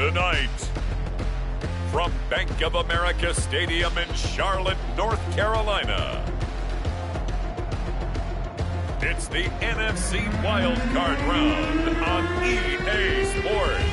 Tonight, from Bank of America Stadium in Charlotte, North Carolina, it's the NFC Wildcard round on EA Sports.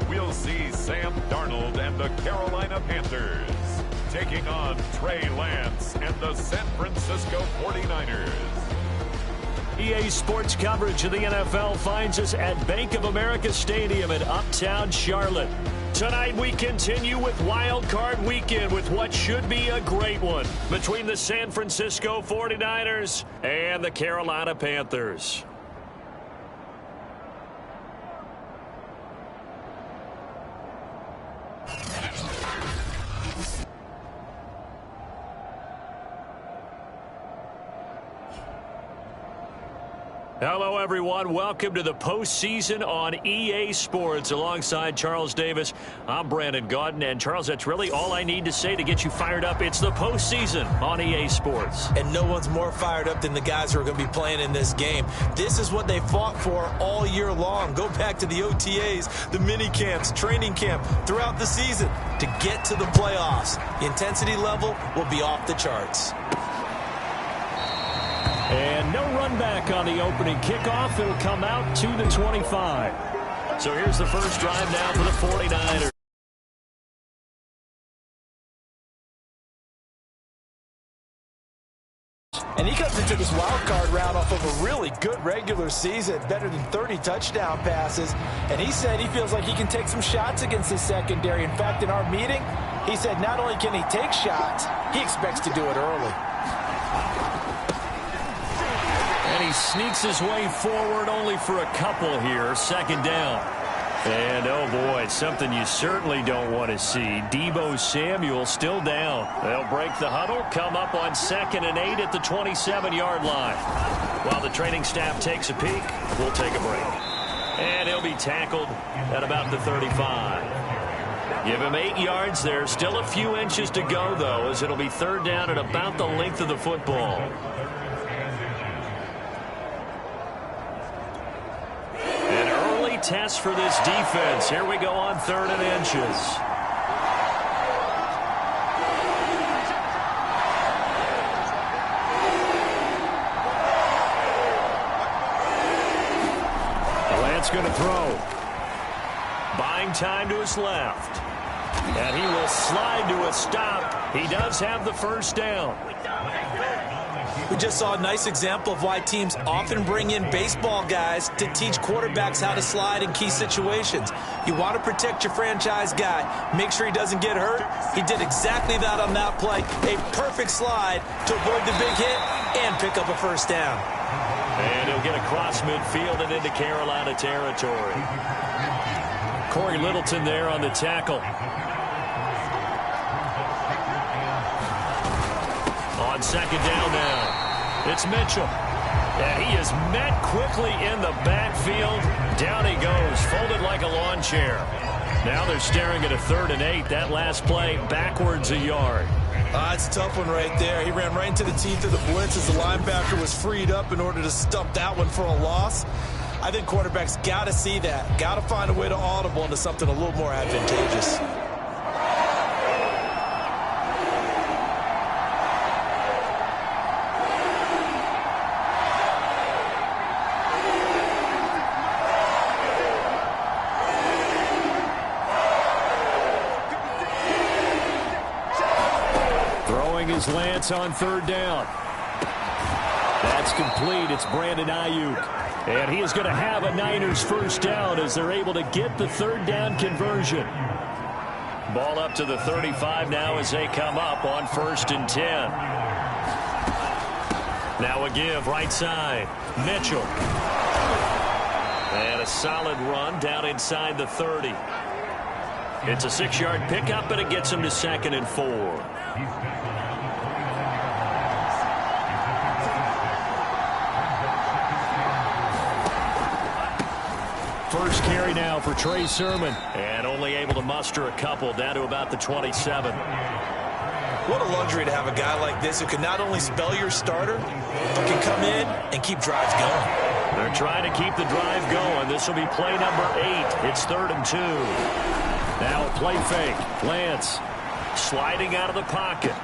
We'll see Sam Darnold and the Carolina Panthers taking on Trey Lance and the San Francisco 49ers. EA Sports coverage of the NFL finds us at Bank of America Stadium in Uptown Charlotte. Tonight we continue with Wild Card Weekend with what should be a great one between the San Francisco 49ers and the Carolina Panthers. Hello, everyone. Welcome to the postseason on EA Sports. Alongside Charles Davis, I'm Brandon Gaudin. And, Charles, that's really all I need to say to get you fired up. It's the postseason on EA Sports. And no one's more fired up than the guys who are going to be playing in this game. This is what they fought for all year long. Go back to the OTAs, the mini camps, training camp, throughout the season to get to the playoffs. The intensity level will be off the charts. And no run back on the opening kickoff. It'll come out to the 25. So here's the first drive now for the 49ers. And he comes into this wild card round off of a really good regular season, better than 30 touchdown passes. And he said he feels like he can take some shots against the secondary. In fact, in our meeting, he said not only can he take shots, he expects to do it early. And he sneaks his way forward only for a couple here. Second down. And, oh, boy, something you certainly don't want to see. Deebo Samuel still down. They'll break the huddle, come up on 2nd and 8 at the 27-yard line. While the training staff takes a peek, we'll take a break. And he'll be tackled at about the 35. Give him 8 yards there. Still a few inches to go, though, as it'll be third down at about the length of the football. Test for this defense. Here we go on 3rd and inches. Lance going to throw. Buying time to his left. And he will slide to a stop. He does have the first down. We just saw a nice example of why teams often bring in baseball guys to teach quarterbacks how to slide in key situations. You want to protect your franchise guy. Make sure he doesn't get hurt. He did exactly that on that play. A perfect slide to avoid the big hit and pick up a first down. And he'll get across midfield and into Carolina territory. Corey Littleton there on the tackle. On 2nd down now. It's Mitchell. And he is met quickly in the backfield. Down he goes, folded like a lawn chair. Now they're staring at a 3rd and 8. That last play, backwards a yard. It's a tough one right there. He ran right into the teeth of the blitz as the linebacker was freed up in order to stump that one for a loss. I think quarterbacks got to see that. Got to find a way to audible into something a little more advantageous. Is Lance on 3rd down. That's complete. It's Brandon Ayuk. And he is going to have a Niners first down as they're able to get the 3rd down conversion. Ball up to the 35 now as they come up on 1st and 10. Now a give right side. Mitchell. And a solid run down inside the 30. It's a 6-yard pickup, and it gets him to 2nd and 4. first carry now for Trey Sermon. And only able to muster a couple, down to about the 27. What a luxury to have a guy like this who can not only spell your starter, but can come in and keep drives going. They're trying to keep the drive going. This will be play number 8. It's 3rd and 2. Now a play fake. Lance sliding out of the pocket.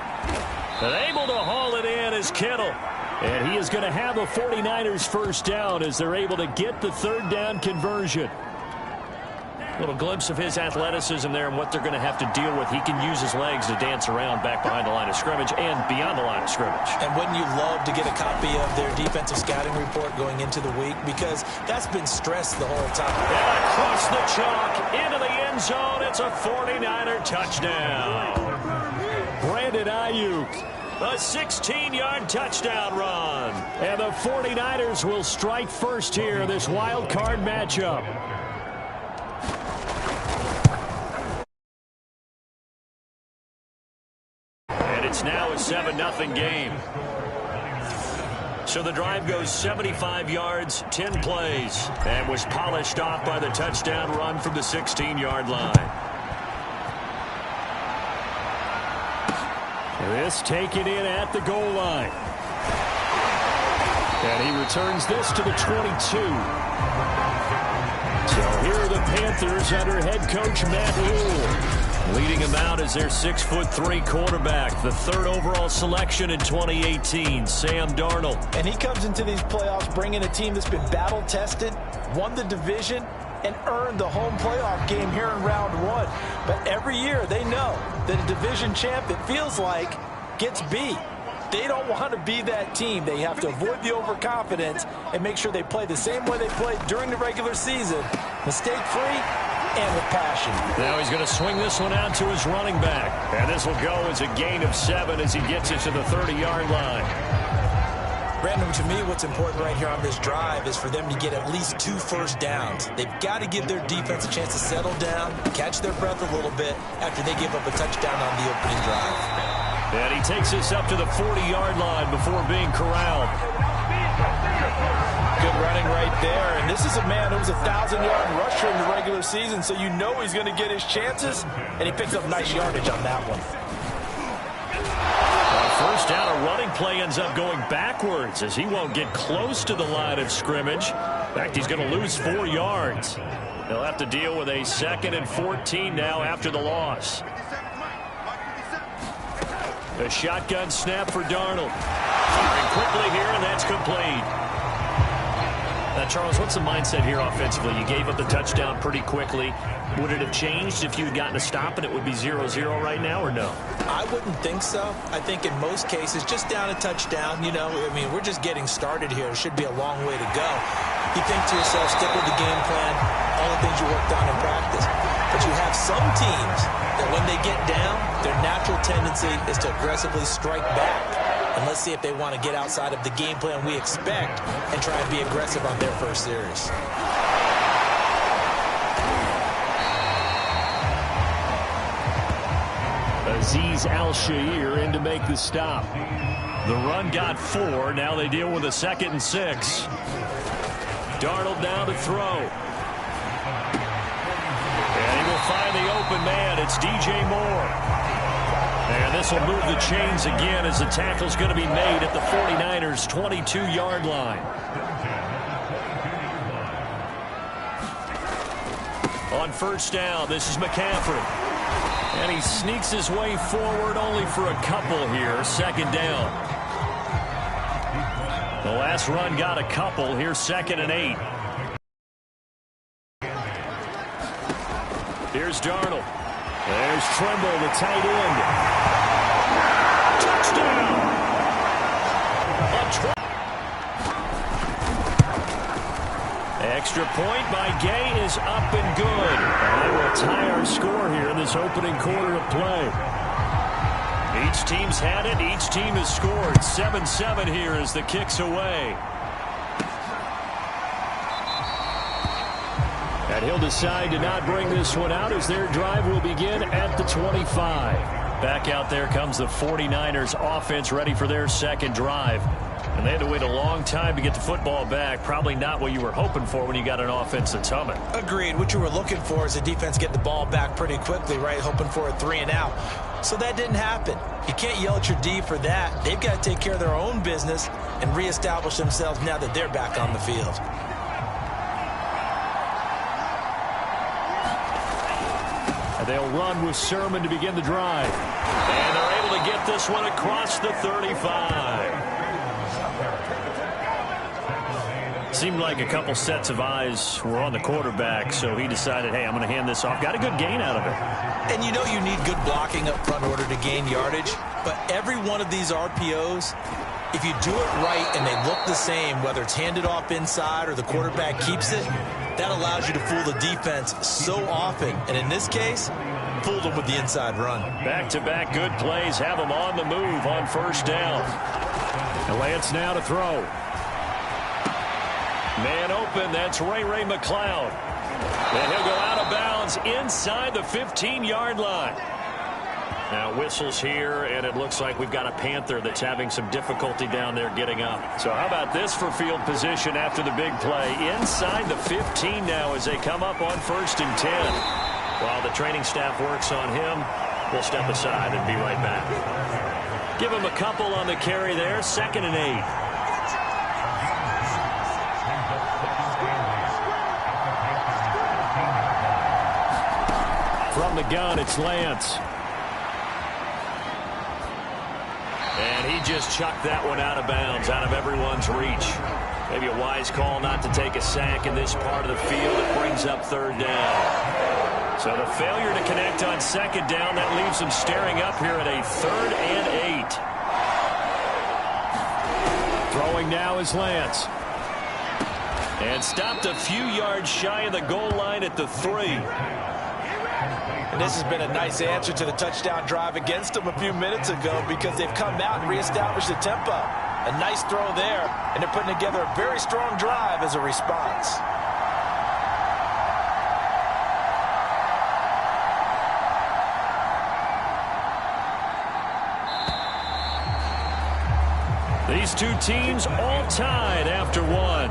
And able to haul it in is Kittle. And he is going to have a 49ers first down as they're able to get the 3rd down conversion. A little glimpse of his athleticism there and what they're going to have to deal with. He can use his legs to dance around back behind the line of scrimmage and beyond the line of scrimmage. And wouldn't you love to get a copy of their defensive scouting report going into the week? Because that's been stressed the whole time. And across the chalk into the end zone. It's a 49er touchdown. Brandon Ayuk. A 16-yard touchdown run. And the 49ers will strike first here in this wild card matchup. And it's now a 7-0 game. So the drive goes 75 yards, 10 plays, and was polished off by the touchdown run from the 16-yard line. This taken in at the goal line. And he returns this to the 22. So here are the Panthers under head coach Matt Rhule. Leading them out is their 6'3" quarterback, the 3rd overall selection in 2018, Sam Darnold. And he comes into these playoffs bringing a team that's been battle-tested, won the division, and earned the home playoff game here in round 1. But every year they know that a division champ, it feels like, gets beat. They don't want to be that team. They have to avoid the overconfidence and make sure they play the same way they played during the regular season, mistake-free and with passion. Now he's going to swing this one out to his running back. And this will go as a gain of 7 as he gets it to the 30-yard line. Brandon, to me, what's important right here on this drive is for them to get at least 2 first downs. They've got to give their defense a chance to settle down, catch their breath a little bit after they give up a touchdown on the opening drive. And he takes this up to the 40-yard line before being corralled. Good running right there. And this is a man who was a 1,000-yard rusher in the regular season, so you know he's going to get his chances, and he picks up nice yardage on that one. First down, a running play ends up going backwards as he won't get close to the line of scrimmage. In fact, he's going to lose 4 yards. They'll have to deal with a 2nd and 14 now after the loss. A shotgun snap for Darnold. Firing quickly here, and that's complete. Now, Charles, what's the mindset here offensively? You gave up the touchdown pretty quickly. Would it have changed if you had gotten a stop and it would be 0-0 right now, or no? I wouldn't think so. I think in most cases, just down a touchdown, you know, I mean, we're just getting started here. It should be a long way to go. You think to yourself, stick with the game plan, all the things you worked on in practice. But you have some teams that when they get down, their natural tendency is to aggressively strike back. And let's see if they want to get outside of the game plan we expect and try and be aggressive on their first series. Azeez Al-Shaair in to make the stop. The run got 4. Now they deal with a 2nd and 6. Darnold down to throw. And he will find the open man. It's DJ Moore. And this will move the chains again as the tackle's going to be made at the 49ers' 22-yard line. On first down, this is McCaffrey. And he sneaks his way forward only for a couple here. 2nd down. The last run got a couple. Here's 2nd and 8. Here's Darnold. There's Trimble, the tight end. Touchdown! Extra point by Gay is up and good. And they will tie our score here in this opening quarter of play. Each team's had it. Each team has scored. 7-7 here as the kick's away. And he'll decide to not bring this one out as their drive will begin at the 25. Back out there comes the 49ers offense ready for their second drive. And they had to wait a long time to get the football back. Probably not what you were hoping for when you got an offense that's humming. Agreed. What you were looking for is the defense get the ball back pretty quickly, right? Hoping for a 3 and out. So that didn't happen. You can't yell at your D for that. They've got to take care of their own business and reestablish themselves now that they're back on the field. And they'll run with Sermon to begin the drive. And they're able to get this one across the 35. Seemed like a couple sets of eyes were on the quarterback, so he decided, hey, I'm going to hand this off. Got a good gain out of it. And you know you need good blocking up front in order to gain yardage, but every one of these RPOs, if you do it right and they look the same, whether it's handed off inside or the quarterback keeps it, that allows you to fool the defense so often. And in this case, fooled them with the inside run. Back-to-back good plays have them on the move on first down. And Lance now to throw. Man open, that's Ray McLeod. And he'll go out of bounds inside the 15-yard line. Now whistles here, and it looks like we've got a Panther that's having some difficulty down there getting up. So how about this for field position after the big play? Inside the 15 now as they come up on 1st and 10. While the training staff works on him, we'll step aside and be right back. Give him a couple on the carry there, 2nd and 8. From the gun, it's Lance. And he just chucked that one out of bounds, out of everyone's reach. Maybe a wise call not to take a sack in this part of the field. It brings up 3rd down. So the failure to connect on 2nd down, that leaves them staring up here at a 3rd and 8. Throwing now is Lance. And stopped a few yards shy of the goal line at the 3. And this has been a nice answer to the touchdown drive against them a few minutes ago because they've come out and reestablished the tempo. A nice throw there, and they're putting together a very strong drive as a response. These two teams all tied after one.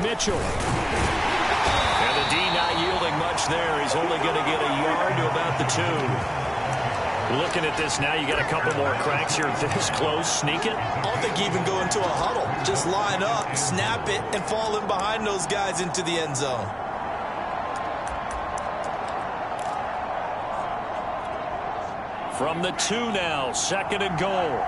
Mitchell. And the D not yielding much there. He's only going to get a yard to about the 2. Looking at this now, you got a couple more cracks here this close. Sneak it. I don't think you even go into a huddle. Just line up, snap it, and fall in behind those guys into the end zone. From the 2 now, 2nd and goal.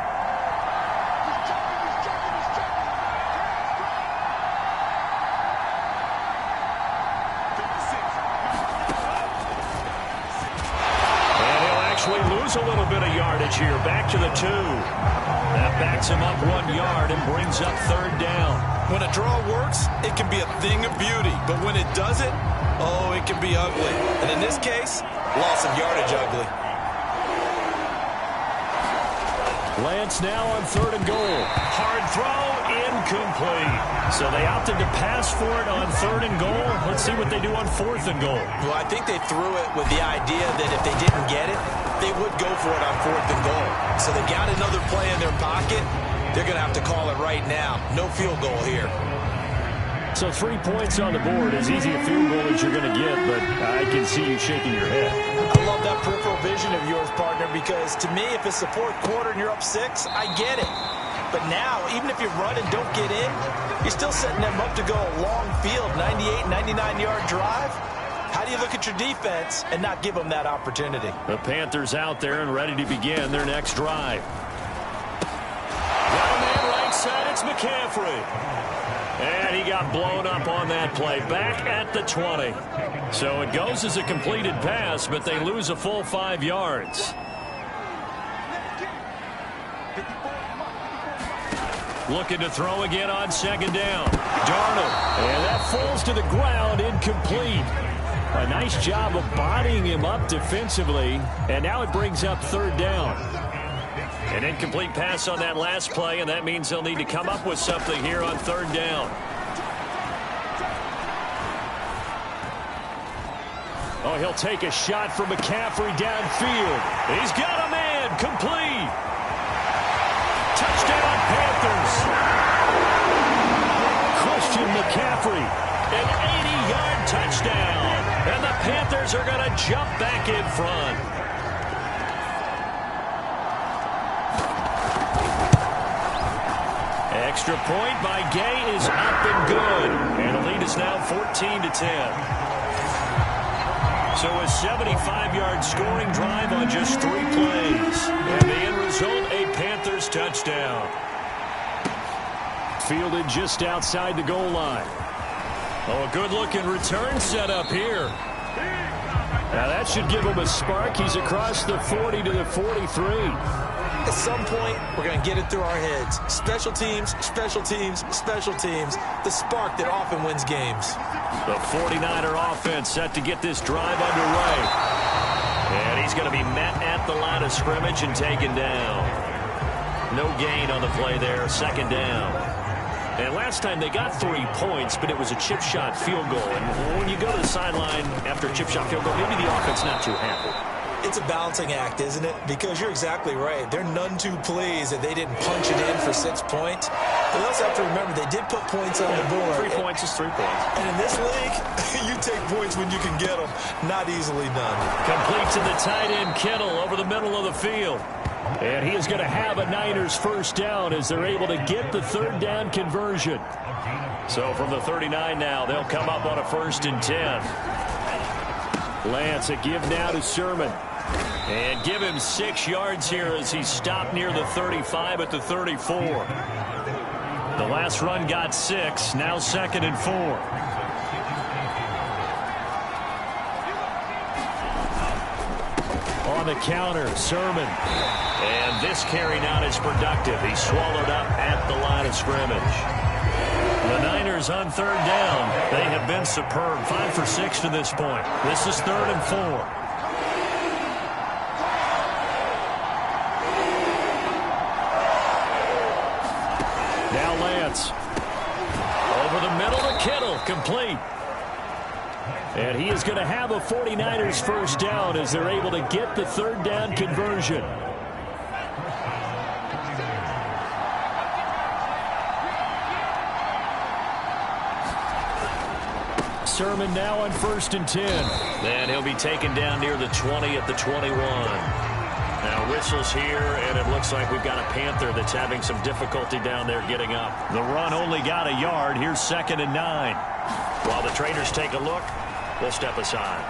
A little bit of yardage here. Back to the 2. That backs him up 1 yard and brings up 3rd down. When a draw works, it can be a thing of beauty. But when it doesn't, oh, it can be ugly. And in this case, loss of yardage ugly. Lance now on 3rd and goal. Hard throw, incomplete. So they opted to pass for it on 3rd and goal. Let's see what they do on 4th and goal. Well, I think they threw it with the idea that if they didn't get it, they would go for it on 4th and goal. So they got another play in their pocket. They're going to have to call it right now. No field goal here. So 3 points on the board, as easy a field goal as you're going to get, but I can see you shaking your head. I love that peripheral vision of yours, partner, because to me, if it's the 4th quarter and you're up 6, I get it. But now, even if you run and don't get in, you're still setting them up to go a long field, 98, 99-yard drive. How do you look at your defense and not give them that opportunity? The Panthers out there and ready to begin their next drive. Got a man right side, it's McCaffrey. And he got blown up on that play, back at the 20. So it goes as a completed pass, but they lose a full 5 yards. Looking to throw again on 2nd down. Darnold, and that falls to the ground, incomplete. A nice job of bodying him up defensively, and now it brings up 3rd down. An incomplete pass on that last play, and that means they'll need to come up with something here on 3rd down. Oh, he'll take a shot from McCaffrey downfield. He's got a man. Complete. Touchdown, Panthers. Christian McCaffrey, an 80-yard touchdown. And the Panthers are going to jump back in front. Extra point by Gay is up and good. And the lead is now 14-10. So a 75-yard scoring drive on just 3 plays. And the end result, a Panthers touchdown. Fielded just outside the goal line. Oh, a good-looking return set up here. Now that should give him a spark. He's across the 40 to the 43. At some point, we're going to get it through our heads. Special teams, special teams, special teams. The spark that often wins games. The 49er offense set to get this drive underway. And he's going to be met at the line of scrimmage and taken down. No gain on the play there, second down. And last time they got 3 points, but it was a chip shot field goal. And when you go to the sideline after a chip shot field goal, maybe the offense not too happy. It's a balancing act, isn't it? Because you're exactly right. They're none too pleased that they didn't punch it in for 6 points. But you also have to remember they did put points on the board. 3 points is 3 points. And in this league, you take points when you can get them. Not easily done. Complete to the tight end Kittle over the middle of the field. And he is going to have a Niners first down as they're able to get the 3rd down conversion. So from the 39 now, they'll come up on a 1st and 10. Lance, a give now to Sermon. And give him 6 yards here as he stopped near the 35 at the 34. The last run got 6, now 2nd and 4. On the counter, Sermon. And this carry not as productive. He's swallowed up at the line of scrimmage. The Niners on 3rd down. They have been superb. 5 for 6 to this point. This is 3rd and 4. Now Lance. Over the middle to Kittle. Complete. And he is going to have a 49ers first down as they're able to get the 3rd down conversion. Sermon now on 1st and 10. And he'll be taken down near the 20 at the 21. Now whistles here, and it looks like we've got a Panther that's having some difficulty down there getting up. The run only got a yard. Here's 2nd and 9. While the traders take a look, we'll step aside.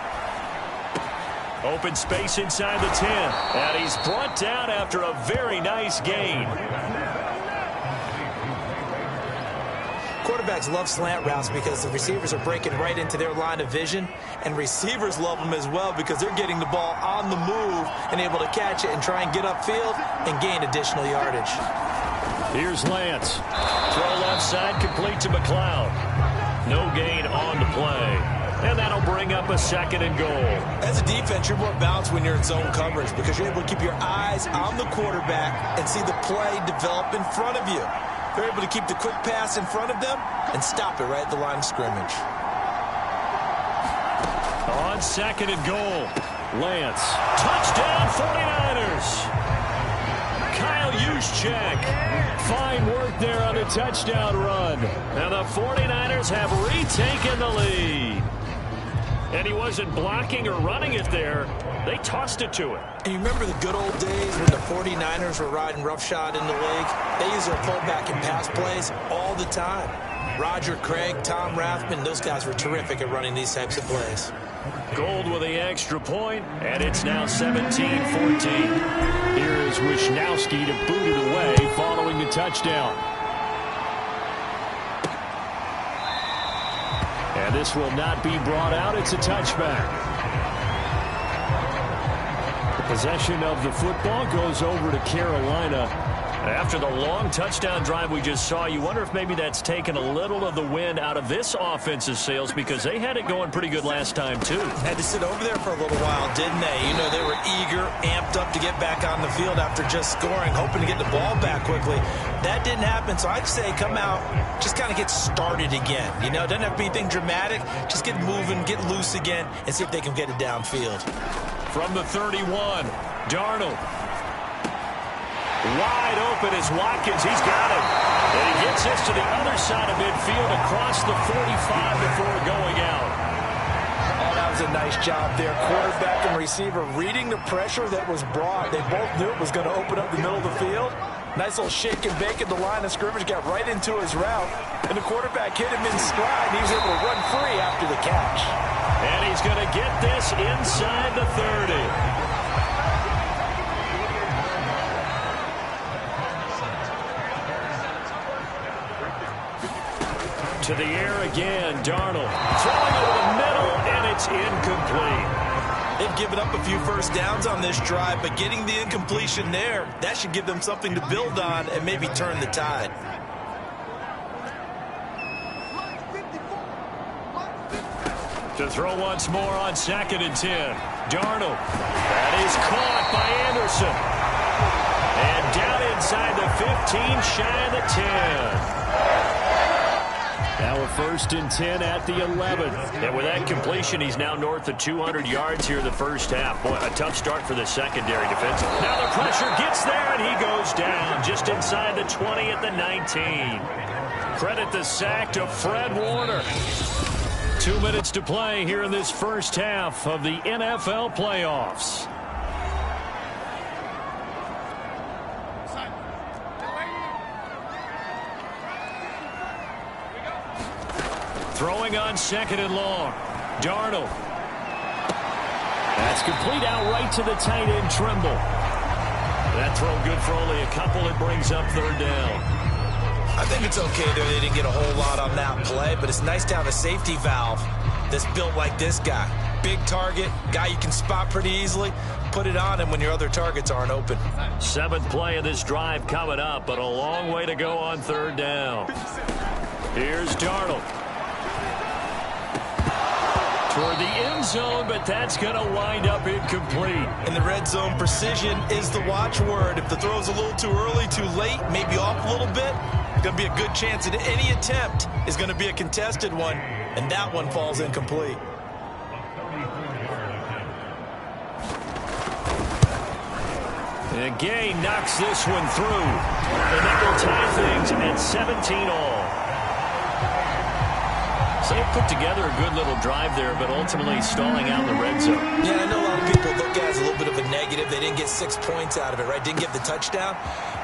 Open space inside the 10. And he's brought down after a very nice gain. Quarterbacks love slant routes because the receivers are breaking right into their line of vision, and receivers love them as well because they're getting the ball on the move and able to catch it and try and get upfield and gain additional yardage. Here's Lance. Throw left side, complete to McLeod. No gain on the play. And that'll bring up a 2nd and goal. As a defense, you're more balanced when you're in zone coverage because you're able to keep your eyes on the quarterback and see the play develop in front of you. They're able to keep the quick pass in front of them and stop it right at the line of scrimmage. On 2nd and goal, Lance. Touchdown 49ers. Kyle Juszczyk. Fine work there on the touchdown run. And the 49ers have retaken the lead. And he wasn't blocking or running it there. They tossed it to him. And you remember the good old days when the 49ers were riding roughshod in the league? They used their pullback and pass plays all the time. Roger Craig, Tom Rathman, those guys were terrific at running these types of plays. Gold with the extra point, and it's now 17-14. Here is Wisnowski to boot it away following the touchdown. And this will not be brought out. It's a touchback. The possession of the football goes over to Carolina. After the long touchdown drive we just saw, you wonder if maybe that's taken a little of the wind out of this offense's sails because they had it going pretty good last time, too. Had to sit over there for a little while, didn't they? You know, they were eager, amped up to get back on the field after just scoring, hoping to get the ball back quickly. That didn't happen, so I'd say come out, just kind of get started again. You know, it doesn't have to be anything dramatic. Just get moving, get loose again, and see if they can get it downfield. From the 31, Darnold. Wide open is Watkins. He's got it. And he gets this to the other side of midfield across the 45 before going out. Oh, that was a nice job there. Quarterback and receiver reading the pressure that was brought. They both knew it was going to open up the middle of the field. Nice little shake and bake at the line of scrimmage. Got right into his route. And the quarterback hit him in stride. And he was able to run free after the catch. And he's going to get this inside the 30. To the air again, Darnold throwing over the middle, and it's incomplete. They've given up a few first downs on this drive, but getting the incompletion there, that should give them something to build on and maybe turn the tide. To throw once more on 2nd and 10. Darnold. That is caught by Anderson. And down inside the 15, shy of the 10. Now a 1st and 10 at the 11. And with that completion, he's now north of 200 yards here in the first half. Boy, a tough start for the secondary defense. Now the pressure gets there, and he goes down just inside the 20 at the 19. Credit the sack to Fred Warner. 2 minutes to play here in this first half of the NFL playoffs. Throwing on 2nd and long. Darnold. That's complete out right to the tight end, Trimble. That throw good for only a couple. It brings up 3rd down. I think it's okay there. They didn't get a whole lot on that play, but it's nice to have a safety valve that's built like this guy. Big target, guy you can spot pretty easily. Put it on him when your other targets aren't open. 7th play of this drive coming up, but a long way to go on 3rd down. Here's Darnold. Toward the end zone, but that's going to wind up incomplete. In the red zone, precision is the watchword. If the throw's a little too early, too late, maybe off a little bit, going to be a good chance that any attempt is going to be a contested one, and that one falls incomplete. And Gay knocks this one through. And that will tie things at 17 all. So they put together a good little drive there, but ultimately stalling out in the red zone. Yeah, I know a lot of people look at it as a little bit of a negative. They didn't get 6 points out of it, right? Didn't get the touchdown.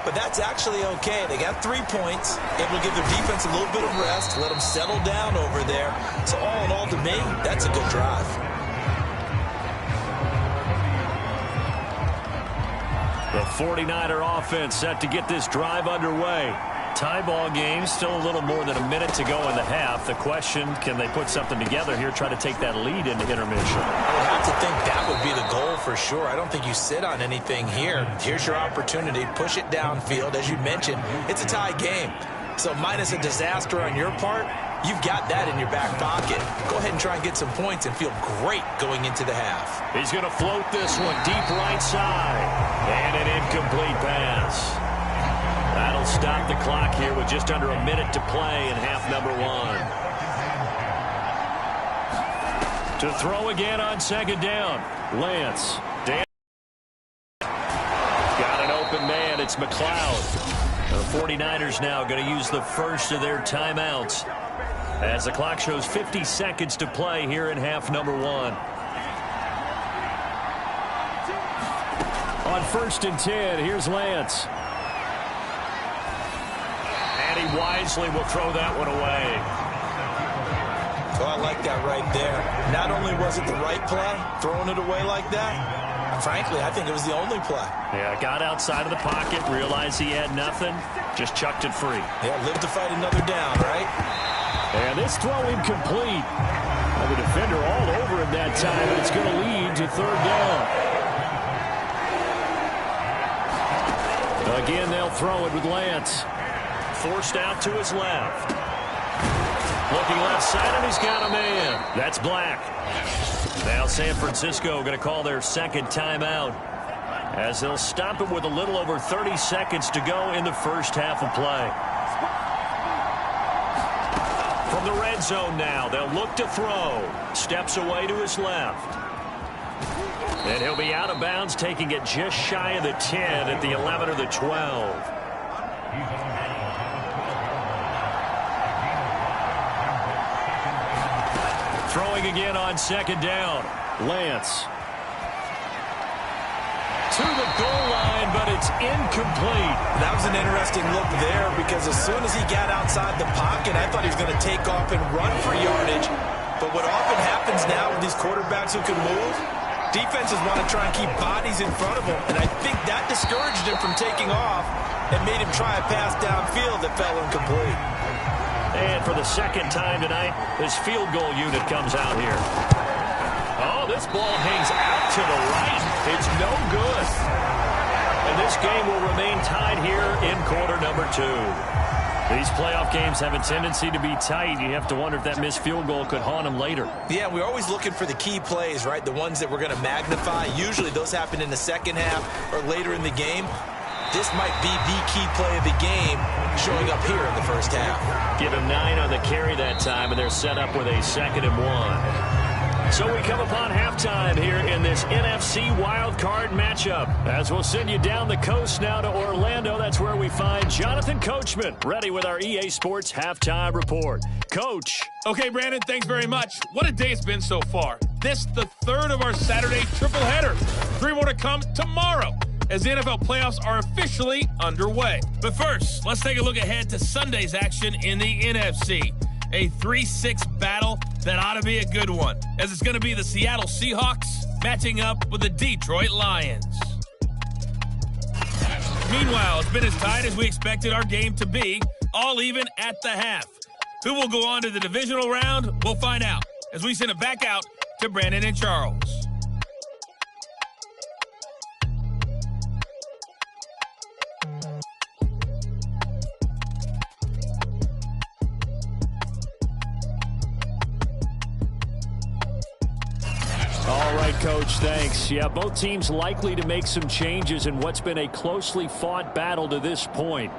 But that's actually okay. They got 3 points. Able to give their defense a little bit of rest, let them settle down over there. So all in all, to me, that's a good drive. The 49er offense set to get this drive underway. Tie ball game, still a little more than a minute to go in the half. The question, can they put something together here, try to take that lead into intermission? I would have to think that would be the goal for sure. I don't think you sit on anything here. Here's your opportunity. Push it downfield. As you mentioned, it's a tie game. So minus a disaster on your part, you've got that in your back pocket. Go ahead and try and get some points and feel great going into the half. He's going to float this one deep right side. And an incomplete pass. That'll stop the clock here with just under a minute to play in half number 1. To throw again on 2nd down. Lance. Got an open man. It's McLeod. The 49ers now going to use the first of their timeouts as the clock shows 50 seconds to play here in half number 1. On 1st and 10, here's Lance. And he wisely will throw that one away. So I like that right there. Not only was it the right play, throwing it away like that, frankly, I think it was the only play. Yeah, got outside of the pocket, realized he had nothing, just chucked it free. Yeah, live to fight another down, right? And this throw incomplete. Well, the defender all over him that time, and it's going to lead to 3rd down. A Again, they'll throw it with Lance. Forced out to his left. Looking left side, and he's got a man. That's Black. Now San Francisco going to call their second timeout, as they'll stop it with a little over 30 seconds to go in the first half of play. From the red zone now, they'll look to throw. Steps away to his left. And he'll be out of bounds, taking it just shy of the 10 at the 11 or the 12. Throwing again on second down. Lance. To the goal line, but it's incomplete. That was an interesting look there, because as soon as he got outside the pocket, I thought he was going to take off and run for yardage. But what often happens now with these quarterbacks who can move, defenses want to try and keep bodies in front of them, and I think that discouraged him from taking off and made him try a pass downfield that fell incomplete. And for the second time tonight, his field goal unit comes out here. Oh, this ball hangs out to the right. It's no good. And this game will remain tied here in quarter number 2. These playoff games have a tendency to be tight. You have to wonder if that missed field goal could haunt him later. Yeah, we're always looking for the key plays, right? The ones that we're going to magnify. Usually those happen in the second half or later in the game. This might be the key play of the game showing up here in the first half. Give him 9 on the carry that time, and they're set up with a 2nd and 1. So we come upon halftime here in this NFC Wildcard matchup, as we'll send you down the coast now to Orlando. That's where we find Jonathan Coachman, ready with our EA Sports Halftime Report. Coach. Okay, Brandon, thanks very much. What a day it's been so far. This, the third of our Saturday triple headers. 3 more to come tomorrow, as the NFL playoffs are officially underway. But first, let's take a look ahead to Sunday's action in the NFC. A 3-6 battle that ought to be a good one, as it's going to be the Seattle Seahawks matching up with the Detroit Lions. Meanwhile, it's been as tight as we expected our game to be, all even at the half. Who will go on to the divisional round? We'll find out as we send it back out to Brandon and Charles. All right, Coach, thanks. Yeah, both teams likely to make some changes in what's been a closely fought battle to this point.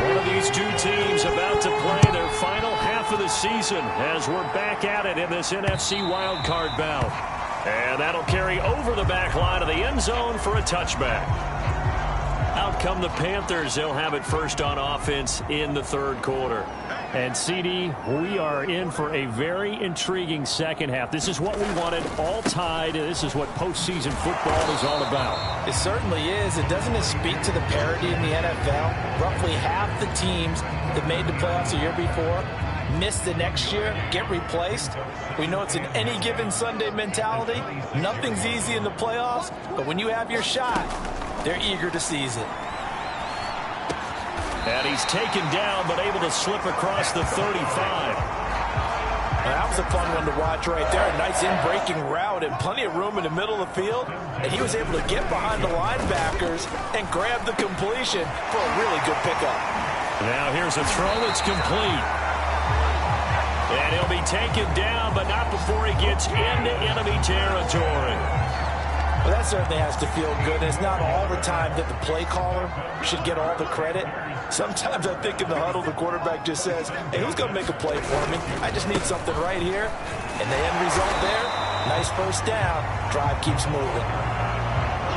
One of these two teams about to play their final half of the season as we're back at it in this NFC wildcard bout. And that'll carry over the back line of the end zone for a touchback. Out come the Panthers. They'll have it first on offense in the third quarter. And, CD, we are in for a very intriguing second half. This is what we wanted, all tied. This is what postseason football is all about. It certainly is. Doesn't it speak to the parity in the NFL? Roughly half the teams that made the playoffs a year before miss the next year, get replaced. We know it's an any given Sunday mentality. Nothing's easy in the playoffs, but when you have your shot, they're eager to seize it. And he's taken down, but able to slip across the 35. That was a fun one to watch right there. A nice in-breaking route and plenty of room in the middle of the field. And he was able to get behind the linebackers and grab the completion for a really good pickup. Now here's a throw that's complete. And he'll be taken down, but not before he gets into enemy territory. Well, that certainly has to feel good. And it's not all the time that the play caller should get all the credit. Sometimes I think in the huddle, the quarterback just says, hey, who's going to make a play for me? I just need something right here. And the end result there, nice first down. Drive keeps moving.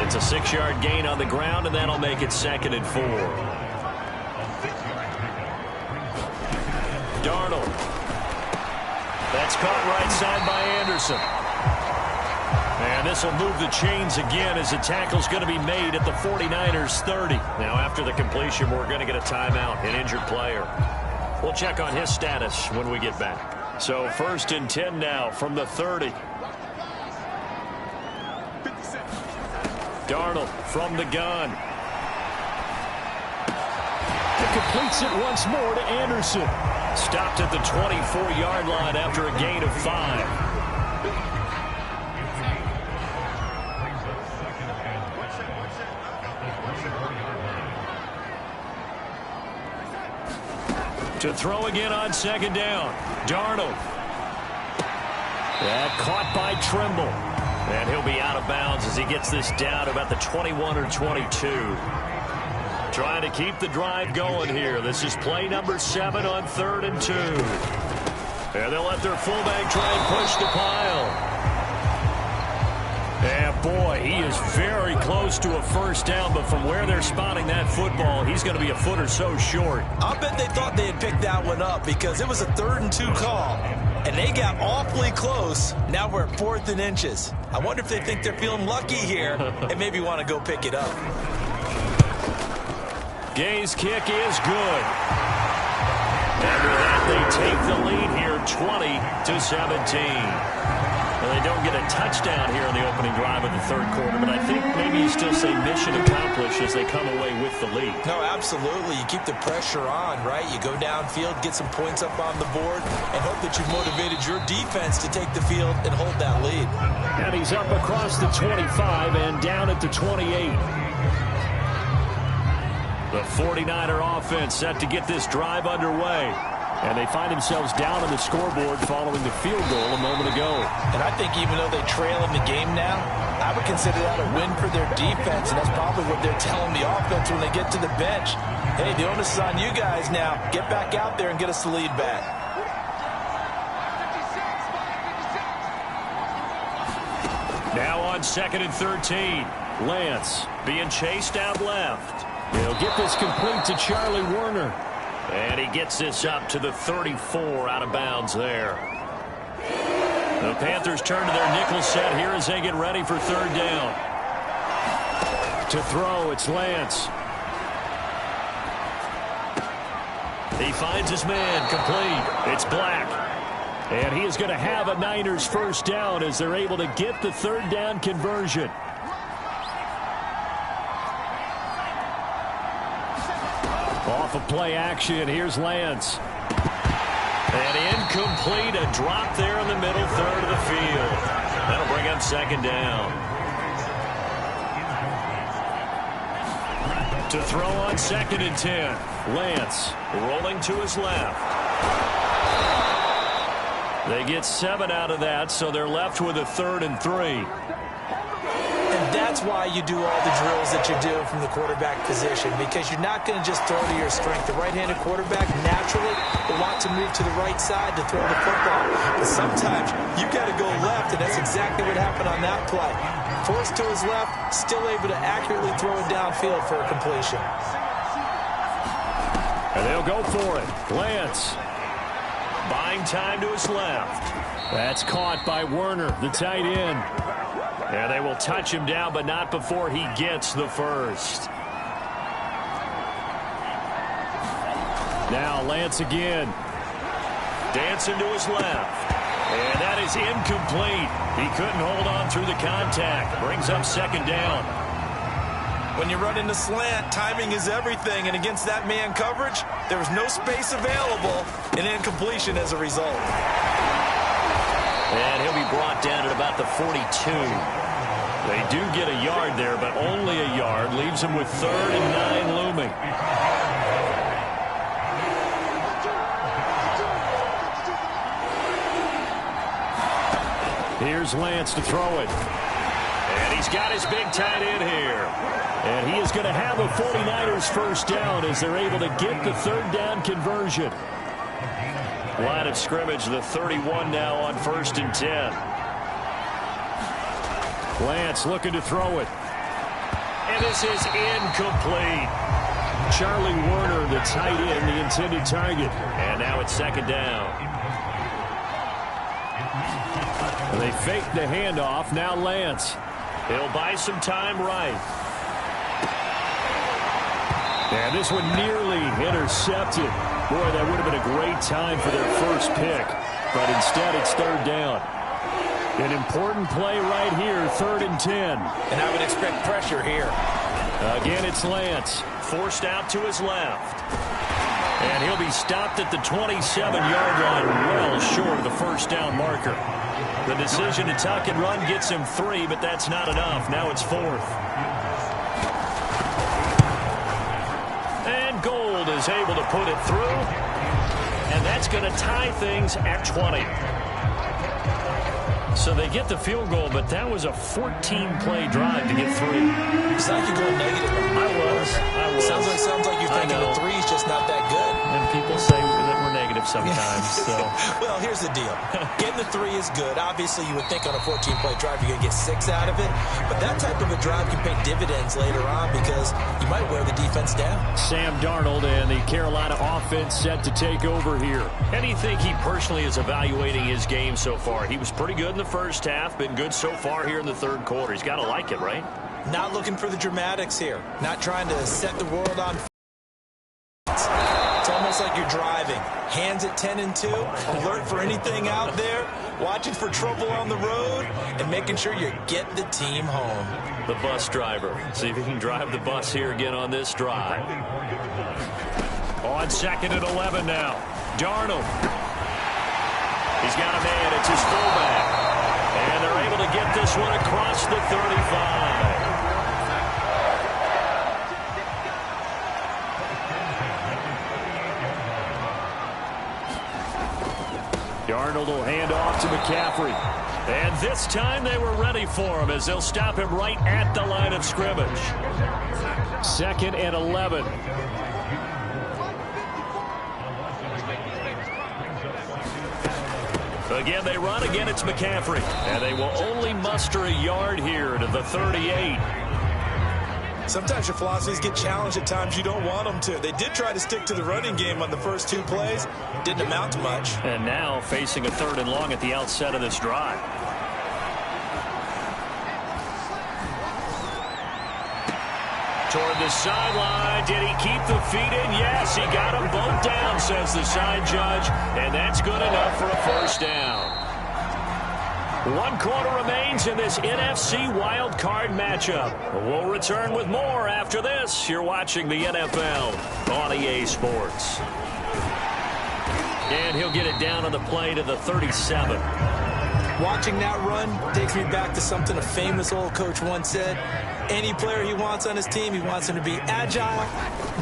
It's a 6-yard gain on the ground, and that'll make it 2nd and 4. Darnold. That's caught right side by Anderson. And this will move the chains again as the tackle's going to be made at the 49ers 30. Now, after the completion, we're going to get a timeout, an injured player. We'll check on his status when we get back. So 1st and 10 now from the 30. Darnold from the gun. He completes it once more to Anderson. Stopped at the 24-yard line after a gain of 5. To throw again on second down. Darnold. That caught by Trimble. And he'll be out of bounds as he gets this down about the 21 or 22. Trying to keep the drive going here. This is play number 7 on 3rd and 2. And they'll let their fullback try and push the pile. And boy, he is very close to a first down, but from where they're spotting that football, he's going to be a foot or so short. I'll bet they thought they had picked that one up because it was a 3rd and 2 call, and they got awfully close. Now we're at 4th and inches. I wonder if they think they're feeling lucky here and maybe want to go pick it up. Gay's kick is good. After that, they take the lead here 20-17. Well, they don't get a touchdown here in the opening drive of the 3rd quarter, but I think maybe you still say mission accomplished as they come away with the lead. No, absolutely. You keep the pressure on, right? You go downfield, get some points up on the board, and hope that you've motivated your defense to take the field and hold that lead. And he's up across the 25 and down at the 28. The 49er offense set to get this drive underway. And they find themselves down on the scoreboard following the field goal a moment ago. And I think even though they trail in the game now, I would consider that a win for their defense, and that's probably what they're telling the offense when they get to the bench. Hey, the onus is on you guys now. Get back out there and get us the lead back. Now on 2nd and 13. Lance being chased out left. He'll get this complete to Charlie Werner. And he gets this up to the 34 out of bounds there. The Panthers turn to their nickel set here as they get ready for 3rd down. To throw, it's Lance. He finds his man, complete. It's Black. And he is going to have a Niners first down as they're able to get the 3rd down conversion. Off of play action, here's Lance. And incomplete, a drop there in the middle 3rd of the field. That'll bring up 2nd down. To throw on 2nd and 10. Lance rolling to his left. They get 7 out of that, so they're left with a 3rd and 3. And that's why you do all the drills that you do from the quarterback position, because you're not going to just throw to your strength. The right-handed quarterback naturally will want to move to the right side to throw the football. But sometimes you got to go left, and that's exactly what happened on that play. Forced to his left, still able to accurately throw it downfield for a completion. And they'll go for it. Lance buying time to his left. That's caught by Werner, the tight end. And they will touch him down, but not before he gets the first. Now Lance again. Dancing to his left. And that is incomplete. He couldn't hold on through the contact. Brings up 2nd down. When you run into slant, timing is everything. And against that man coverage, there was no space available. And incompletion as a result. And he'll be brought down at about the 42. They do get a yard there, but only a yard. Leaves them with 3rd and 9 looming. Here's Lance to throw it. And he's got his big tight end here. And he is going to have a 49ers first down as they're able to get the 3rd down conversion. Line of scrimmage, the 31 now on 1st and 10. Lance looking to throw it. And this is incomplete. Charlie Werner, the tight end, the intended target. And now it's 2nd down. And they fake the handoff. Now Lance. He'll buy some time right. And this one nearly intercepted. Boy, that would have been a great time for their first pick. But instead, it's 3rd down. An important play right here, 3rd and 10. And I would expect pressure here. Again, it's Lance, forced out to his left. And he'll be stopped at the 27-yard line, well short of the first down marker. The decision to tuck and run gets him 3, but that's not enough. Now it's 4th. And Gold is able to put it through. And that's going to tie things at 20. So they get the field goal, but that was a 14-play drive to get 3. It's like you're going negative. I was. Sounds like you're thinking the 3 is just not that good. And people say that we're negative sometimes. So. Well, here's the deal. Getting the 3 is good. Obviously, you would think on a 14-play drive you're going to get 6 out of it. But that type of a drive can pay dividends later on because you might wear the defense down. Sam Darnold and the Carolina offense set to take over here. How do you think he personally is evaluating his game so far? He was pretty good in the first half, been good so far here in the third quarter. He's got to like it, right? Not looking for the dramatics here. Not trying to set the world on fire. It's almost like you're driving. Hands at 10 and 2, alert for anything out there, watching for trouble on the road, and making sure you get the team home. The bus driver. See if he can drive the bus here again on this drive. On 2nd and 11 now. Darnold. He's got a man. It's his fullback. And they're able to get this one across the 35. Darnold will hand off to McCaffrey. And this time they were ready for him as they'll stop him right at the line of scrimmage. 2nd and 11. Again, they run. Again, it's McCaffrey. And they will only muster a yard here to the 38. Sometimes your philosophies get challenged at times you don't want them to. They did try to stick to the running game on the first 2 plays. Didn't amount to much. And now facing a 3rd and long at the outset of this drive. Toward the sideline. Did he keep the feet in? Yes, he got them both down, says the side judge. And that's good enough for a first down. 1 quarter remains in this NFC Wildcard matchup. We'll return with more after this. You're watching the NFL on EA Sports. And he'll get it down on the play to the 37. Watching that run takes me back to something a famous old coach once said. Any player he wants on his team, he wants him to be agile,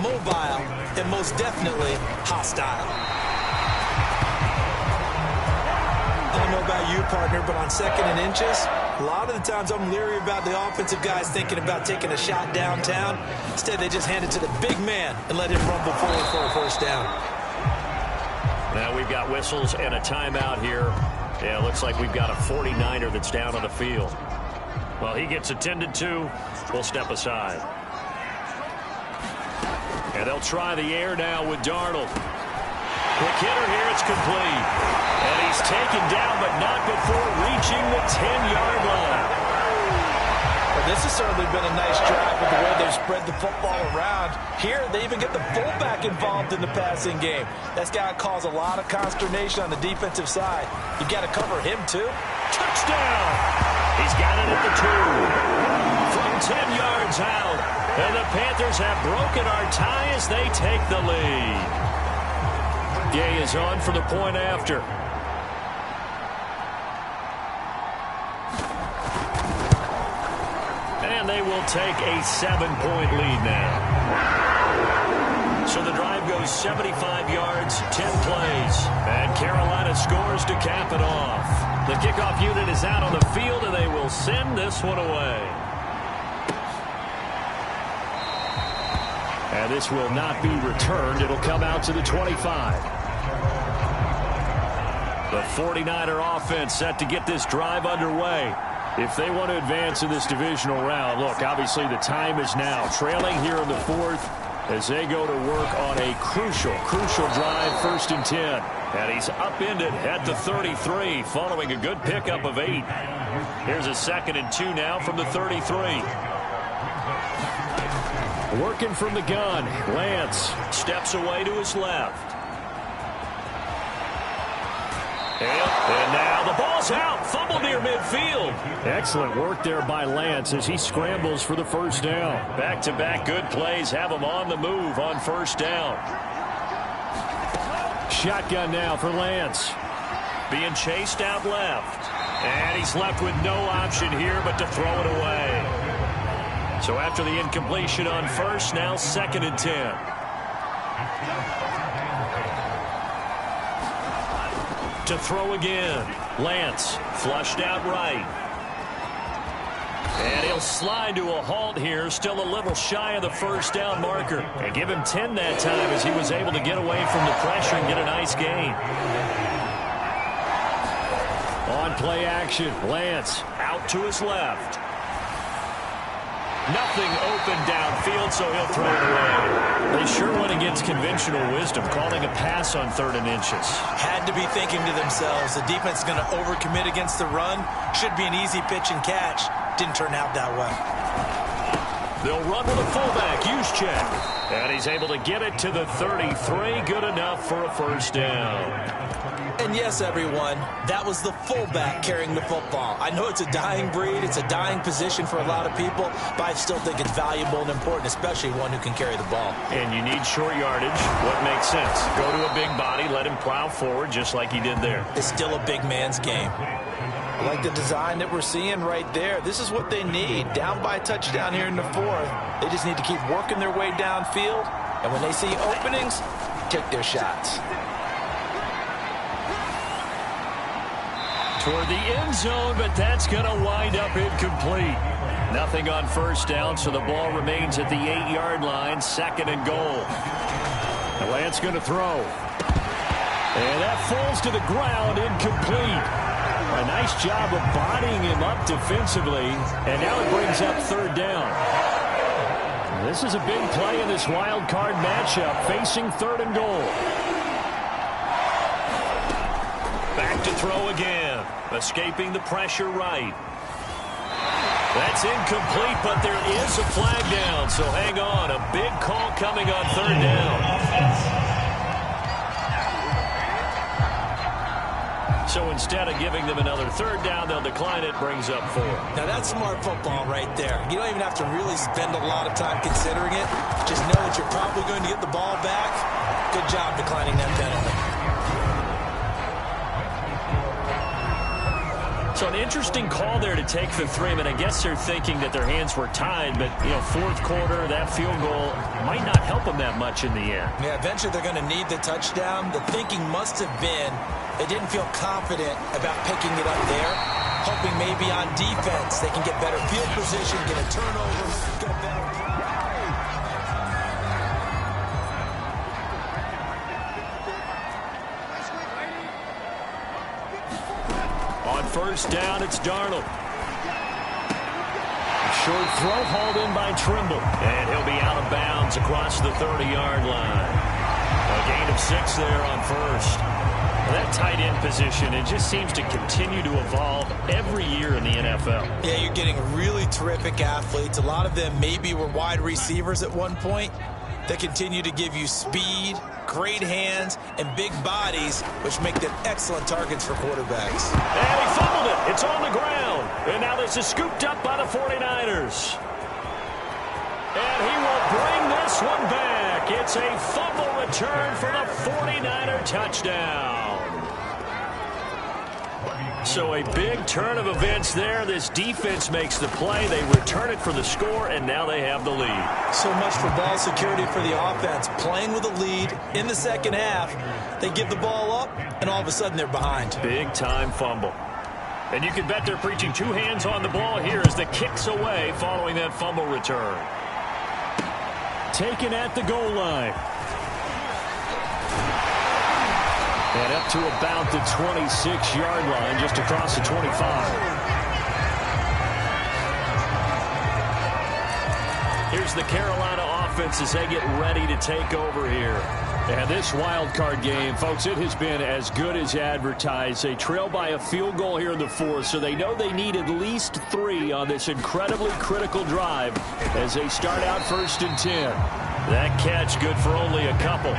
mobile, and most definitely hostile. I don't know about you, partner, but on 2nd and inches, a lot of the times I'm leery about the offensive guys thinking about taking a shot downtown. Instead, they just hand it to the big man and let him rumble forward for a first down. Now we've got whistles and a timeout here. Yeah, it looks like we've got a 49er that's down on the field. Well, he gets attended to. We'll step aside. And they'll try the air now with Darnold. Quick hitter here, it's complete. And he's taken down, but not before reaching the 10-yard line. Well, this has certainly been a nice drive with the way they've spread the football around. Here, they even get the fullback involved in the passing game. That's got to cause a lot of consternation on the defensive side. You've got to cover him, too. Touchdown! He's got it at the 2. From 10 yards out. And the Panthers have broken our tie as they take the lead. Gay is on for the point after. And they will take a 7-point lead now. So the drive goes 75 yards, 10 plays. And Carolina scores to cap it off. The kickoff unit is out on the field, and they will send this one away. And this will not be returned. It'll come out to the 25. The 49er offense set to get this drive underway. If they want to advance in this divisional round, look, obviously the time is now. Trailing here in the 4th as they go to work on a crucial drive, 1st and 10. And he's upended at the 33 following a good pickup of 8. Here's a 2nd and 2 now from the 33. Working from the gun, Lance steps away to his left. And now the ball's out. Fumble near midfield. Excellent work there by Lance as he scrambles for the first down. Back-to-back good plays have him on the move on first down. Shotgun now for Lance. Being chased out left. And he's left with no option here but to throw it away. So after the incompletion on first, now 2nd and 10. To throw again. Lance flushed out right. And he'll slide to a halt here, still a little shy of the first down marker. And give him 10 that time as he was able to get away from the pressure and get a nice gain. On play action, Lance out to his left. Nothing open downfield, so he'll throw it away. They sure went against conventional wisdom, calling a pass on 3rd and inches. Had to be thinking to themselves, the defense is going to overcommit against the run. Should be an easy pitch and catch. Didn't turn out that way. They'll run with a fullback, use check. And he's able to get it to the 33. Good enough for a first down. And yes, everyone, that was the fullback carrying the football. I know it's a dying breed, it's a dying position for a lot of people, but I still think it's valuable and important, especially one who can carry the ball. And you need short yardage. What makes sense? Go to a big body, let him plow forward just like he did there. It's still a big man's game. I like the design that we're seeing right there. This is what they need. Down by a touchdown here in the 4th. They just need to keep working their way downfield, and when they see openings, take their shots. Toward the end zone, but that's going to wind up incomplete. Nothing on first down, so the ball remains at the 8-yard line, 2nd and goal. The Lance going to throw. And that falls to the ground, incomplete. A nice job of bodying him up defensively, and now it brings up 3rd down. This is a big play in this wild card matchup, facing 3rd and goal. Back to throw again, escaping the pressure right. That's incomplete, but there is a flag down, so hang on. A big call coming on 3rd down. So instead of giving them another 3rd down, they'll decline it, brings up 4. Now that's smart football right there. You don't even have to really spend a lot of time considering it. Just know that you're probably going to get the ball back. Good job declining that penalty. So an interesting call there to take the 3. I mean, I guess they're thinking that their hands were tied, but, you know, 4th quarter, that field goal might not help them that much in the end. Yeah, eventually they're going to need the touchdown. The thinking must have been they didn't feel confident about picking it up there, hoping maybe on defense they can get better field position, get a turnover, get a better play. On first down, it's Darnold. Short throw hauled in by Trimble. And he'll be out of bounds across the 30-yard line. A gain of 6 there on first. That tight end position, it just seems to continue to evolve every year in the NFL. Yeah, you're getting really terrific athletes. A lot of them maybe were wide receivers at one point. They continue to give you speed, great hands, and big bodies, which make them excellent targets for quarterbacks. And he fumbled it. It's on the ground. And now this is scooped up by the 49ers. And he will bring this one back. It's a fumble return for the 49er touchdown. So a big turn of events there. This defense makes the play. They return it for the score, and now they have the lead. So much for ball security for the offense. Playing with a lead in the second half. They give the ball up, and all of a sudden they're behind. Big-time fumble. And you can bet they're preaching 2 hands on the ball here as the kick's away following that fumble return. Taken at the goal line. And up to about the 26-yard line, just across the 25. Here's the Carolina offense as they get ready to take over here. And this wild card game, folks, it has been as good as advertised. They trail by a field goal here in the 4th, so they know they need at least 3 on this incredibly critical drive as they start out 1st and 10. That catch good for only a couple.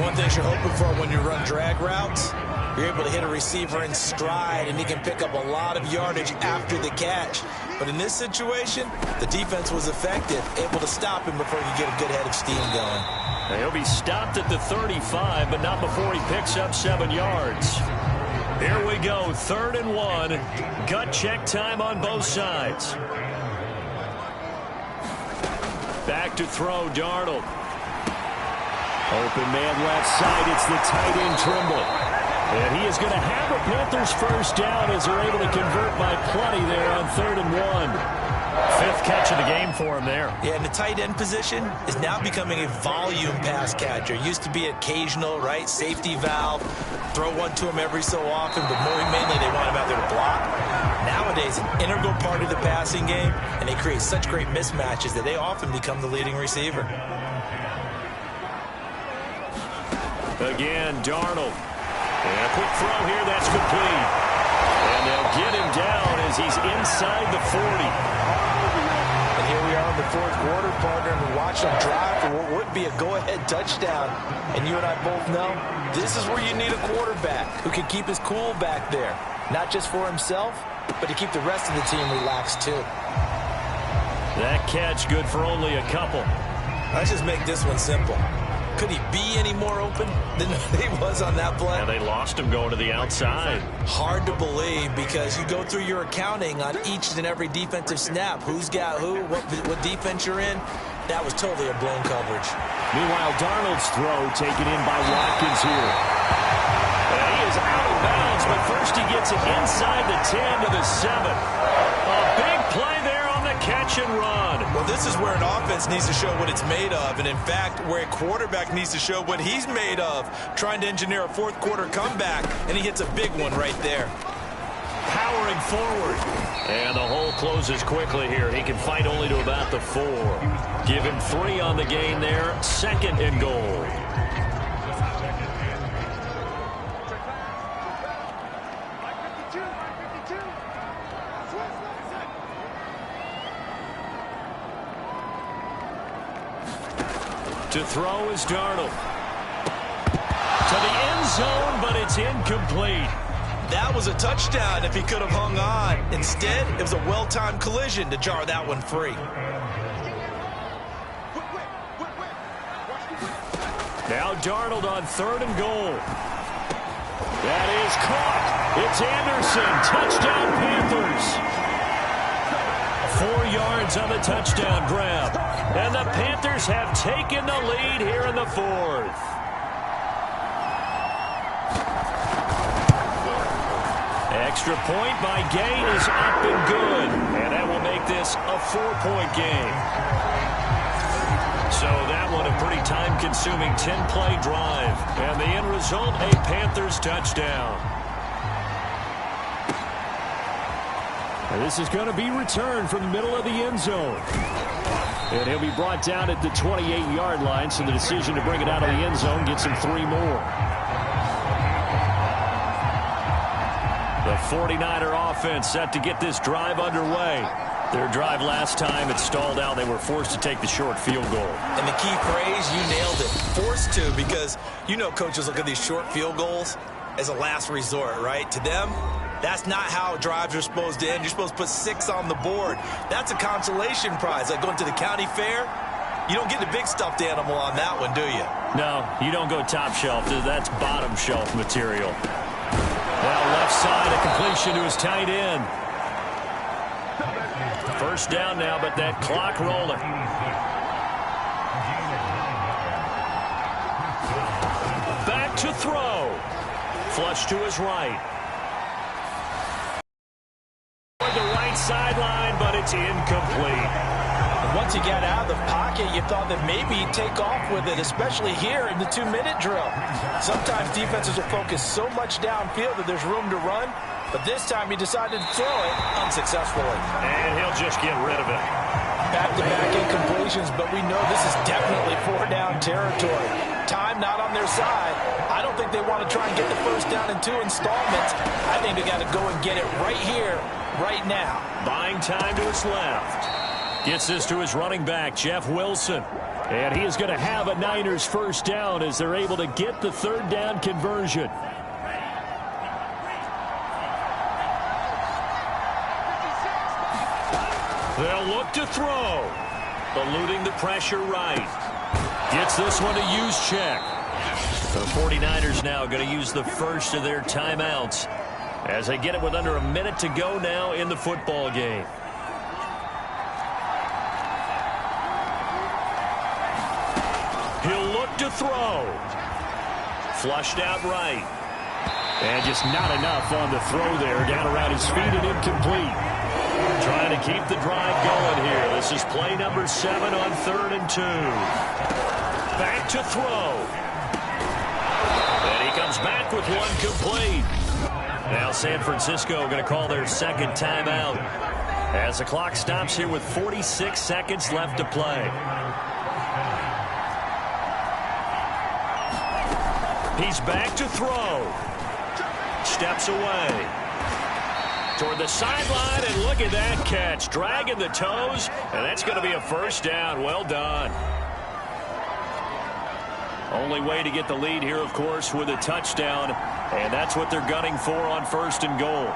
One thing you're hoping for when you run drag routes, You're able to hit a receiver in stride, and he can pick up a lot of yardage after the catch. But in this situation, the defense was effective, able to stop him before he could get a good head of steam going. He'll be stopped at the 35, but not before he picks up 7 yards. Here we go, 3rd and 1. Gut check time on both sides. Back to throw, Darnold. Open man left side, it's the tight end Trimble. And he is going to have a Panthers first down as they're able to convert by plenty there on 3rd and 1. 5th catch of the game for him there. Yeah, and the tight end position is now becoming a volume pass catcher. Used to be occasional, right? Safety valve. Throw one to him every so often, but more mainly they want him out there to block. Nowadays, an integral part of the passing game, and they create such great mismatches that they often become the leading receiver. Again, Darnold. And a quick throw here, that's complete. And they'll get him down as he's inside the 40. And here we are in the 4th quarter, partner, and we watch them drive for what would be a go-ahead touchdown. And you and I both know this is where you need a quarterback who can keep his cool back there. Not just for himself, but to keep the rest of the team relaxed too. That catch good for only a couple. Let's just make this one simple. Could he be any more open than he was on that play? And they lost him going to the outside. Hard to believe because you go through your accounting on each and every defensive snap. Who's got who, what defense you're in. That was totally a blown coverage. Meanwhile, Darnold's throw taken in by Watkins here. And he is out of bounds, but first he gets it inside the 10 to the 7. A big play there on the catch and run. Well, this is where an offense needs to show what it's made of, and in fact, where a quarterback needs to show what he's made of, trying to engineer a 4th quarter comeback, and he hits a big one right there. Powering forward. And the hole closes quickly here. He can fight only to about the 4. Give him 3 on the gain there. 2nd and goal. To throw is Darnold. To the end zone, but it's incomplete. That was a touchdown if he could have hung on. Instead, it was a well-timed collision to jar that one free. Now Darnold on 3rd and goal. That is caught. It's Anderson. Touchdown Panthers. 4 yards on the touchdown grab. And the Panthers have taken the lead here in the 4th. Extra point by Gain is up and good. And that will make this a 4-point game. So that one a pretty time-consuming 10-play drive. And the end result, a Panthers touchdown. And this is going to be returned from the middle of the end zone. And he'll be brought down at the 28-yard line, so the decision to bring it out of the end zone gets him 3 more. The 49er offense set to get this drive underway. Their drive last time, it stalled out. They were forced to take the short field goal. And the key phrase, you nailed it, forced to, because you know coaches look at these short field goals as a last resort, right? To them, that's not how drives are supposed to end. You're supposed to put 6 on the board. That's a consolation prize. Like going to the county fair, you don't get the big stuffed animal on that one, do you? No, you don't go top shelf. That's bottom shelf material. Well, left side, a completion to his tight end. First down now, but that clock rolling. Back to throw. Flush to his right. The right sideline, but it's incomplete. And once he got out of the pocket, you thought that maybe he'd take off with it, especially here in the 2-minute drill. Sometimes defenses will focus so much downfield that there's room to run, but this time he decided to throw it unsuccessfully. And he'll just get rid of it. Back-to-back incompletions, but we know this is definitely 4-down territory. Time not on their side. I don't think they want to try and get the first down in 2 installments. I think they got to go and get it right here, right now. Buying time to his left. Gets this to his running back, Jeff Wilson. And he is going to have a Niners first down as they're able to get the 3rd down conversion. They'll look to throw. Eluding the pressure right. Gets this one to use check. The 49ers now going to use the first of their timeouts as they get it with under a minute to go now in the football game. He'll look to throw. Flushed out right. And just not enough on the throw there. Down around his feet and incomplete. Trying to keep the drive going here. This is play number 7 on 3rd and 2. Back to throw. And he comes back with one complete. Now San Francisco going to call their second timeout as the clock stops here with 46 seconds left to play. He's back to throw. Steps away. Toward the sideline, and look at that catch. Dragging the toes, and that's going to be a first down. Well done. Only way to get the lead here, of course, with a touchdown, and that's what they're gunning for on 1st and goal.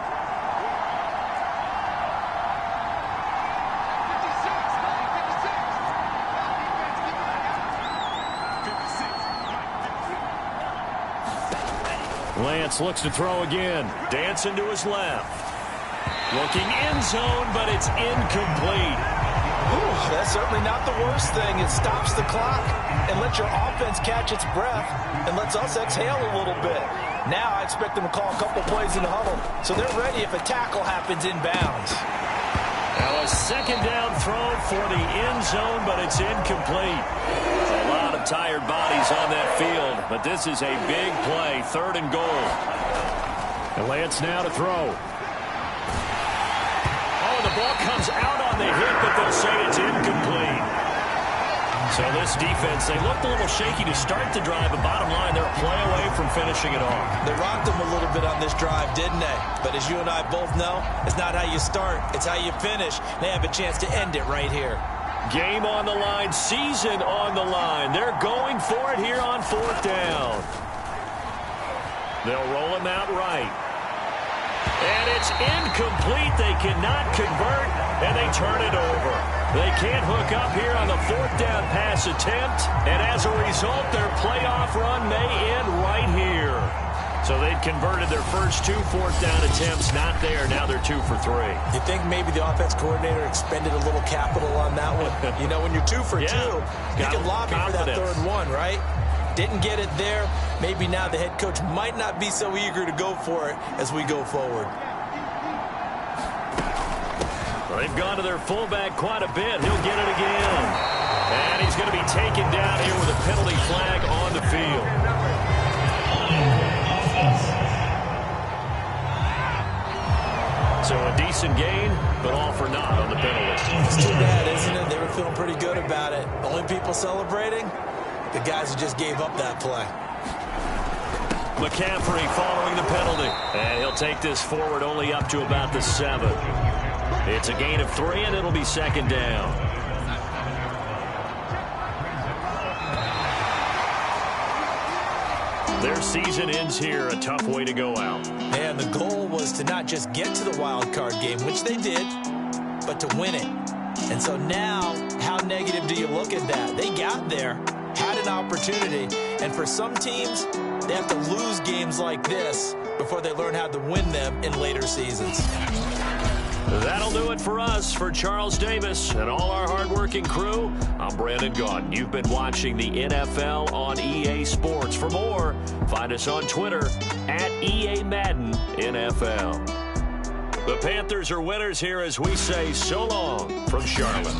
Lance looks to throw again. Dancing to his left. Looking end zone, but it's incomplete. That's certainly not the worst thing. It stops the clock and lets your offense catch its breath and lets us exhale a little bit. Now I expect them to call a couple plays in the huddle, so they're ready if a tackle happens inbounds. Now a second down throw for the end zone, but it's incomplete. A lot of tired bodies on that field, but this is a big play, 3rd and goal. And Lance now to throw. The ball comes out on the hit, but they'll say it's incomplete. So this defense, they looked a little shaky to start the drive, but bottom line, they're a play away from finishing it off. They rocked them a little bit on this drive, didn't they? But as you and I both know, it's not how you start, it's how you finish. They have a chance to end it right here. Game on the line, season on the line. They're going for it here on 4th down. They'll roll him out right. And it's incomplete. They cannot convert, and they turn it over. They can't hook up here on the 4th down pass attempt, and as a result, their playoff run may end right here. So they'd converted their first 2 4th down attempts, not there. Now they're 2 for 3. You think maybe the offense coordinator expended a little capital on that one? You know, when you're 2 for 2, you can lobby for that 3rd one, right? Didn't get it there. Maybe now the head coach might not be so eager to go for it as we go forward. Well, they've gone to their fullback quite a bit. He'll get it again. And he's going to be taken down here with a penalty flag on the field. So a decent gain, but all for naught on the penalty. It's too bad, isn't it? They were feeling pretty good about it. Only people celebrating? The guys who just gave up that play. McCaffrey following the penalty. And he'll take this forward only up to about the 7. It's a gain of 3, and it'll be 2nd down. Their season ends here. A tough way to go out. And the goal was to not just get to the wild card game, which they did, but to win it. And so now, how negative do you look at that? They got there, had an opportunity, and for some teams, they have to lose games like this before they learn how to win them in later seasons. That'll do it for us. For Charles Davis and all our hardworking crew, I'm Brandon Gaudin. You've been watching the NFL on EA Sports. For more, find us on Twitter at EA Madden NFL. The Panthers are winners here as we say so long from Charlotte.